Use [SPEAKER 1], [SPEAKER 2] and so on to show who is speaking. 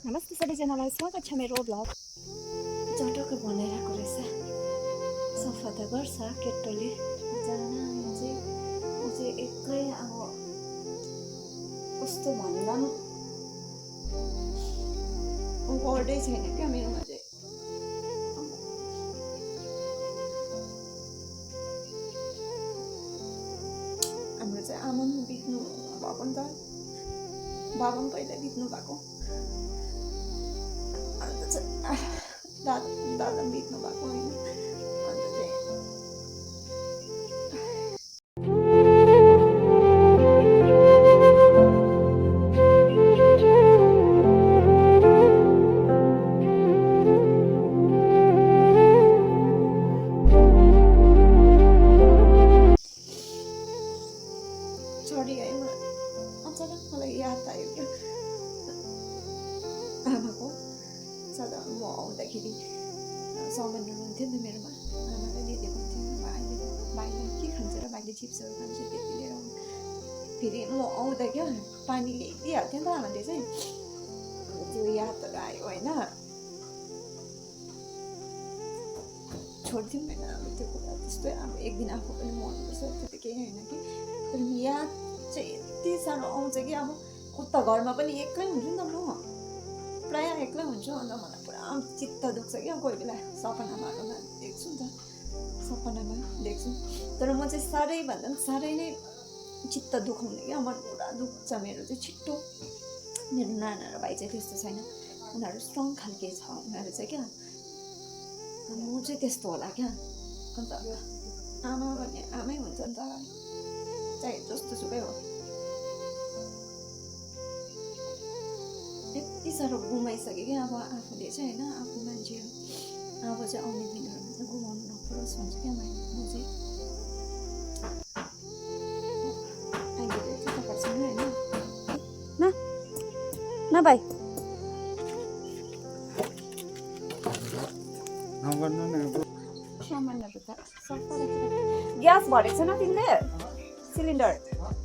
[SPEAKER 1] नमस्ते सबैजनालाई स्वागत छ मेरो ब्लग। चटक्क बनाइरहेको रहेछ, सफा त गर्छ केटोले जान चाहिँ ऊ चाहिँ एकै अब कस्तो भन्दा पनि वर्डै छैन क्या मेरोमा चाहिँ। हाम्रो चाहिँ आमा पनि बित्नु भएको नि त, बाबा पनि पहिला बित्नु भएको, अन्त चाहिँ दादा पनि बित्नु भएको होइन। अन्त चाहिँ सरी है, अचानक मलाई याद आयो क्या आमाको। सदा म आउँदाखेरि सामान हुनुहुन्थ्यो नि त मेरोमा, आमालाई दिइदिएको हुन्थ्यो। भाइले के खान्छ र भाइले चिप्सहरू खान्छ त्यति लिएर आउनु। फेरि म आउँदा क्या पानी ल्याइदिइहाल्थ्यो नि त आमाले चाहिँ। त्यो यादहरू आयो होइन, छोडिदिउँ होइन अब त्यो कुरा। त्यस्तै अब एक दिन आफू पनि मर्नुपर्छ त्यो त केही होइन कि, तर याद चाहिँ यति साह्रो आउँछ कि। अब उता घरमा पनि एक्लै हुन्छु नि त, म प्रायः एक्लै हुन्छु। अन्त मलाई पुरा चित्त दुख्छ क्या कोही बेला, सपनामाहरूमा देख्छु नि त, सपनामा देख्छु। तर म चाहिँ साह्रैभन्दा पनि साह्रै नै चित्त दुखाउने क्या, मन पुरा दुख्छ मेरो चाहिँ छिट्टो। मेरो नाना र भाइ चाहिँ त्यस्तो छैन, उनीहरू स्ट्रङ खालके छ उनीहरू चाहिँ क्या। म चाहिँ त्यस्तो होला क्या। अन्त आमा भन्ने आमै हुन्छ नि त, चाहे जस्तो सुकै हो। यति साह्रो गुमाइसक्यो कि अब आफूले चाहिँ होइन, आफू मान्छे अब चाहिँ आउने दिनहरूमा चाहिँ गुमाउनु नपरोस् भन्छु क्या म चाहिँ। अहिले चाहिँ तपाईँहरूसँग होइन न भाइ सामानहरू त सफा राखेर। ग्यास भरेको छैन तिमीले सिलिन्डर?